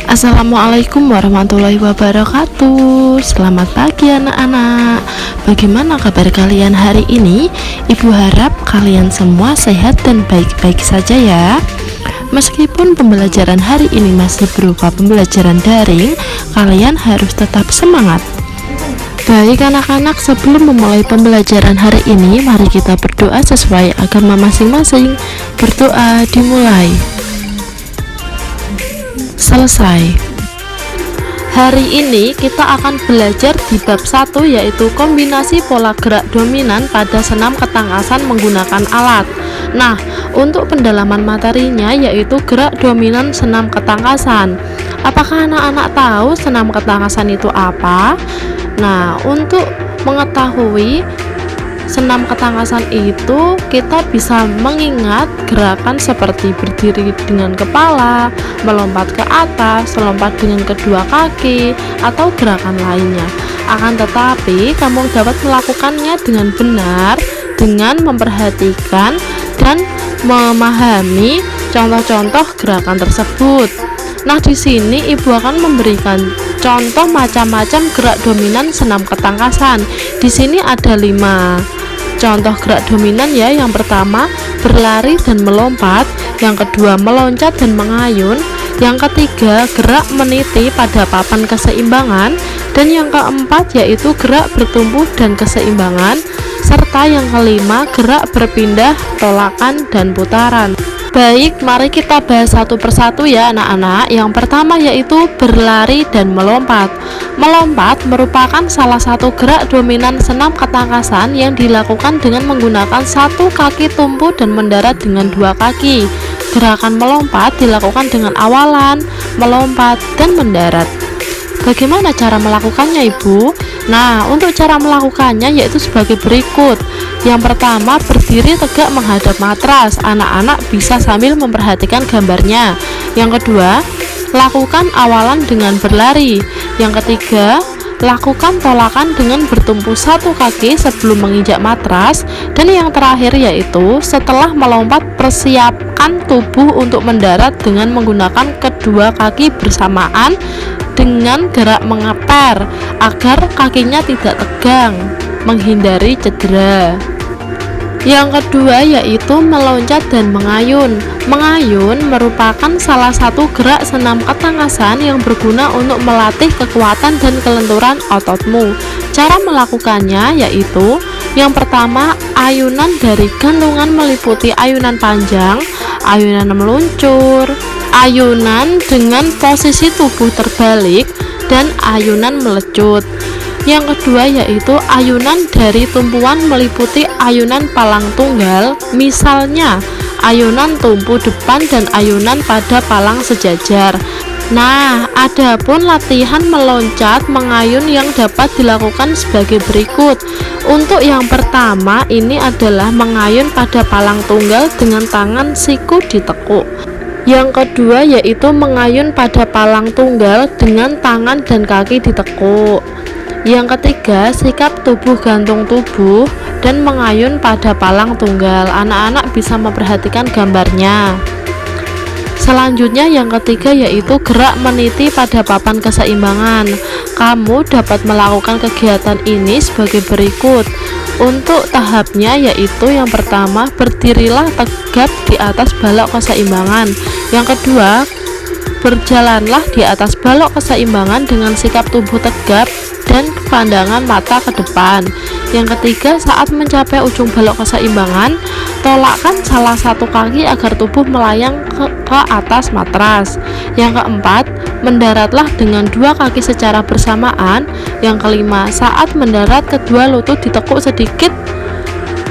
Assalamualaikum warahmatullahi wabarakatuh. Selamat pagi anak-anak. Bagaimana kabar kalian hari ini? Ibu harap kalian semua sehat dan baik-baik saja ya. Meskipun pembelajaran hari ini masih berupa pembelajaran daring, kalian harus tetap semangat. Baik anak-anak, sebelum memulai pembelajaran hari ini, mari kita berdoa sesuai agama masing-masing. Berdoa dimulai. Selesai. Hari ini kita akan belajar di bab 1, yaitu kombinasi pola gerak dominan pada senam ketangkasan menggunakan alat. Nah, untuk pendalaman materinya yaitu gerak dominan senam ketangkasan. Apakah anak-anak tahu senam ketangkasan itu apa? Nah, untuk mengetahui senam ketangkasan itu, kita bisa mengingat gerakan seperti berdiri dengan kepala, melompat ke atas, melompat dengan kedua kaki, atau gerakan lainnya. Akan tetapi, kamu dapat melakukannya dengan benar dengan memperhatikan dan memahami contoh-contoh gerakan tersebut. Nah, di sini ibu akan memberikan contoh macam-macam gerak dominan senam ketangkasan. Di sini ada 5 contoh gerak dominan ya. Yang pertama berlari dan melompat, yang kedua meloncat dan mengayun, yang ketiga gerak meniti pada papan keseimbangan, dan yang keempat yaitu gerak bertumbuh dan keseimbangan, serta yang kelima gerak berpindah, tolakan, dan putaran. Baik, mari kita bahas satu persatu ya anak-anak. Yang pertama yaitu berlari dan melompat. Melompat merupakan salah satu gerak dominan senam ketangkasan yang dilakukan dengan menggunakan satu kaki tumpu dan mendarat dengan dua kaki. Gerakan melompat dilakukan dengan awalan, melompat, dan mendarat. Bagaimana cara melakukannya, Ibu? Nah, untuk cara melakukannya yaitu sebagai berikut. Yang pertama, berdiri tegak menghadap matras. Anak-anak bisa sambil memperhatikan gambarnya. Yang kedua, lakukan awalan dengan berlari. Yang ketiga, lakukan tolakan dengan bertumpu satu kaki sebelum menginjak matras. Dan yang terakhir yaitu setelah melompat, persiapkan tubuh untuk mendarat dengan menggunakan kedua kaki bersamaan dengan gerak mengeper agar kakinya tidak tegang, menghindari cedera. Yang kedua yaitu meloncat dan mengayun. Mengayun merupakan salah satu gerak senam ketangkasan yang berguna untuk melatih kekuatan dan kelenturan ototmu. Cara melakukannya yaitu yang pertama, ayunan dari gantungan meliputi ayunan panjang, ayunan meluncur, ayunan dengan posisi tubuh terbalik, dan ayunan melecut. Yang kedua yaitu ayunan dari tumpuan meliputi ayunan palang tunggal, misalnya ayunan tumpu depan dan ayunan pada palang sejajar. Nah, adapun latihan meloncat mengayun yang dapat dilakukan sebagai berikut. Untuk yang pertama ini adalah mengayun pada palang tunggal dengan tangan siku ditekuk. Yang kedua yaitu mengayun pada palang tunggal dengan tangan dan kaki ditekuk. Yang ketiga, sikap tubuh gantung tubuh dan mengayun pada palang tunggal. Anak-anak bisa memperhatikan gambarnya. Selanjutnya yang ketiga yaitu gerak meniti pada papan keseimbangan. Kamu dapat melakukan kegiatan ini sebagai berikut. Untuk tahapnya yaitu yang pertama, berdirilah tegap di atas balok keseimbangan. Yang kedua, berjalanlah di atas balok keseimbangan dengan sikap tubuh tegap dan pandangan mata ke depan. Yang ketiga, saat mencapai ujung balok keseimbangan, tolakkan salah satu kaki agar tubuh melayang ke atas matras. Yang keempat, mendaratlah dengan dua kaki secara bersamaan. Yang kelima, saat mendarat kedua lutut ditekuk sedikit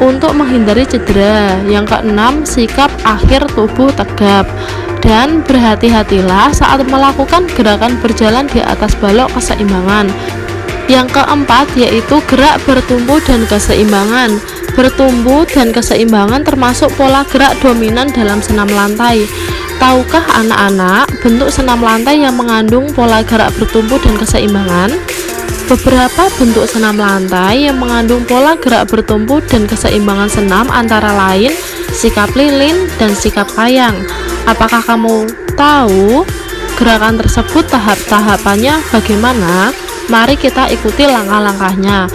untuk menghindari cedera. Yang keenam, sikap akhir tubuh tegap. Dan berhati-hatilah saat melakukan gerakan berjalan di atas balok keseimbangan. Yang keempat yaitu gerak bertumpu dan keseimbangan. Bertumpu dan keseimbangan termasuk pola gerak dominan dalam senam lantai. Tahukah anak-anak bentuk senam lantai yang mengandung pola gerak bertumpu dan keseimbangan? Beberapa bentuk senam lantai yang mengandung pola gerak bertumpu dan keseimbangan senam antara lain sikap lilin, dan sikap kayang. Apakah kamu tahu gerakan tersebut tahap-tahapannya bagaimana? Mari kita ikuti langkah-langkahnya.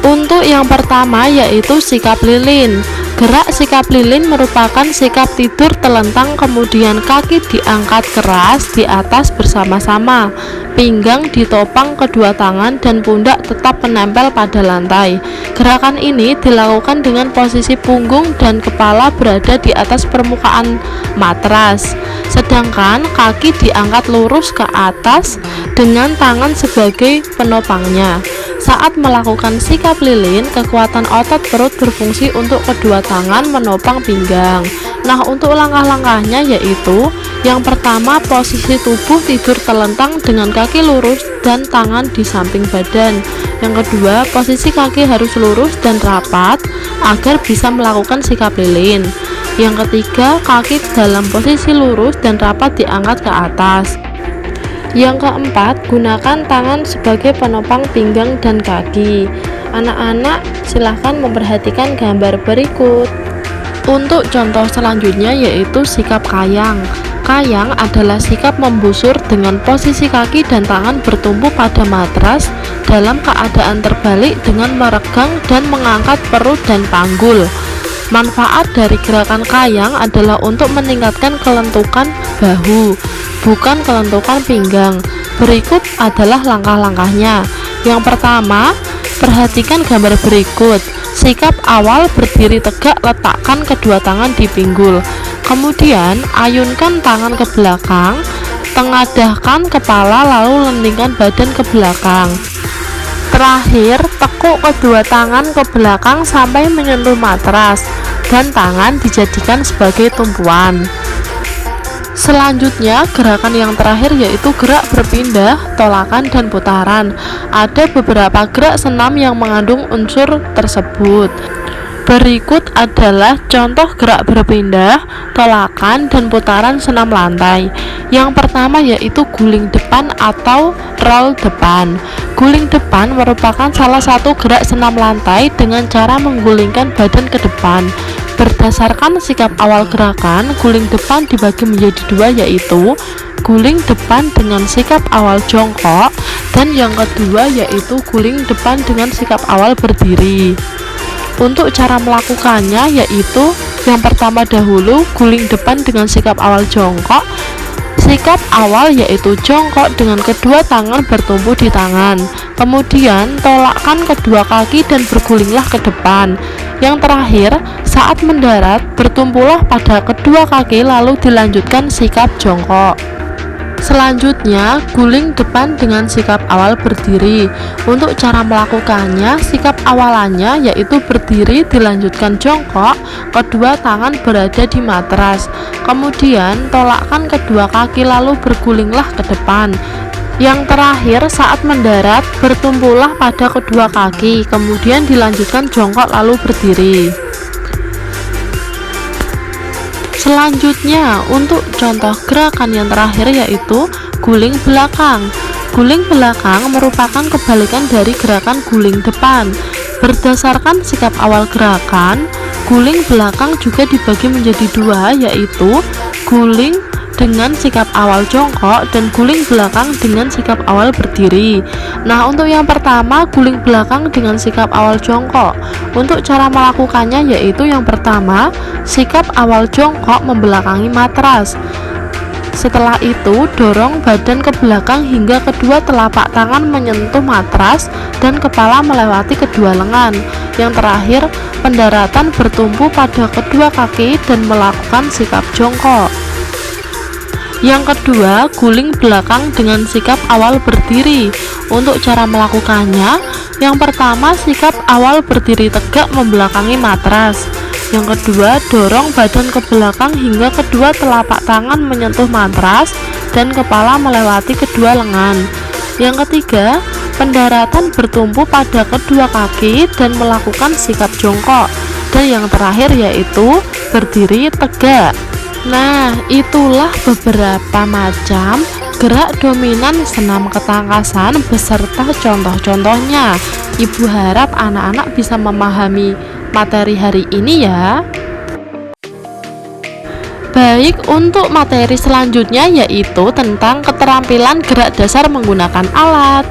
Untuk yang pertama yaitu sikap lilin. Gerak sikap lilin merupakan sikap tidur telentang, kemudian kaki diangkat keras di atas bersama-sama, pinggang ditopang kedua tangan, dan pundak tetap menempel pada lantai. Gerakan ini dilakukan dengan posisi punggung dan kepala berada di atas permukaan matras, sedangkan kaki diangkat lurus ke atas dengan tangan sebagai penopangnya. Saat melakukan sikap lilin, kekuatan otot perut berfungsi untuk kedua tangan menopang pinggang. Nah, untuk langkah-langkahnya yaitu yang pertama, posisi tubuh tidur telentang dengan kaki lurus dan tangan di samping badan. Yang kedua, posisi kaki harus lurus dan rapat agar bisa melakukan sikap lilin. Yang ketiga, kaki dalam posisi lurus dan rapat diangkat ke atas. Yang keempat, gunakan tangan sebagai penopang pinggang dan kaki. Anak-anak, silahkan memperhatikan gambar berikut. Untuk contoh selanjutnya yaitu sikap kayang. Kayang adalah sikap membusur dengan posisi kaki dan tangan bertumpu pada matras dalam keadaan terbalik dengan meregang dan mengangkat perut dan panggul. Manfaat dari gerakan kayang adalah untuk meningkatkan kelentukan bahu, bukan kelentukan pinggang. Berikut adalah langkah-langkahnya. Yang pertama, perhatikan gambar berikut. Sikap awal, berdiri tegak, letakkan kedua tangan di pinggul. Kemudian, ayunkan tangan ke belakang, tengadahkan kepala lalu lendingkan badan ke belakang. Terakhir, tekuk kedua tangan ke belakang sampai menyentuh matras dan tangan dijadikan sebagai tumpuan. Selanjutnya, gerakan yang terakhir yaitu gerak berpindah, tolakan, dan putaran. Ada beberapa gerak senam yang mengandung unsur tersebut. Berikut adalah contoh gerak berpindah, tolakan, dan putaran senam lantai. Yang pertama yaitu guling depan atau roll depan. Guling depan merupakan salah satu gerak senam lantai dengan cara menggulingkan badan ke depan. Berdasarkan sikap awal gerakan, guling depan dibagi menjadi dua yaitu guling depan dengan sikap awal jongkok, dan yang kedua yaitu guling depan dengan sikap awal berdiri. Untuk cara melakukannya yaitu yang pertama dahulu guling depan dengan sikap awal jongkok. Sikap awal yaitu jongkok dengan kedua tangan bertumpu di tangan. Kemudian tolakkan kedua kaki dan bergulinglah ke depan. Yang terakhir, saat mendarat bertumpulah pada kedua kaki lalu dilanjutkan sikap jongkok. Selanjutnya, guling depan dengan sikap awal berdiri. Untuk cara melakukannya, sikap awalannya yaitu berdiri dilanjutkan jongkok, kedua tangan berada di matras. Kemudian, tolakkan kedua kaki lalu bergulinglah ke depan. Yang terakhir, saat mendarat bertumpulah pada kedua kaki, kemudian dilanjutkan jongkok lalu berdiri. Selanjutnya, untuk contoh gerakan yang terakhir yaitu guling belakang. Guling belakang merupakan kebalikan dari gerakan guling depan. Berdasarkan sikap awal gerakan, guling belakang juga dibagi menjadi dua yaitu guling dengan sikap awal jongkok dan guling belakang dengan sikap awal berdiri. Nah, untuk yang pertama guling belakang dengan sikap awal jongkok. Untuk cara melakukannya yaitu yang pertama, sikap awal jongkok membelakangi matras. Setelah itu, dorong badan ke belakang hingga kedua telapak tangan menyentuh matras dan kepala melewati kedua lengan. Yang terakhir, pendaratan bertumpu pada kedua kaki dan melakukan sikap jongkok. Yang kedua, guling belakang dengan sikap awal berdiri. Untuk cara melakukannya, yang pertama sikap awal berdiri tegak membelakangi matras. Yang kedua, dorong badan ke belakang hingga kedua telapak tangan menyentuh matras dan kepala melewati kedua lengan. Yang ketiga, pendaratan bertumpu pada kedua kaki dan melakukan sikap jongkok. Dan yang terakhir yaitu berdiri tegak. Nah, itulah beberapa macam gerak dominan senam ketangkasan beserta contoh-contohnya. Ibu harap anak-anak bisa memahami materi hari ini ya. Baik, untuk materi selanjutnya yaitu tentang keterampilan gerak dasar menggunakan alat.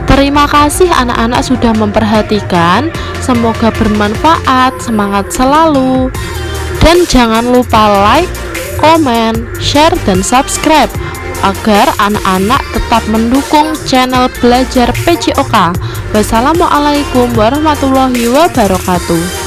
Terima kasih anak-anak sudah memperhatikan. Semoga bermanfaat. Semangat selalu. Dan jangan lupa like, komen, share, dan subscribe agar anak-anak tetap mendukung channel Belajar PJOK. Wassalamualaikum warahmatullahi wabarakatuh.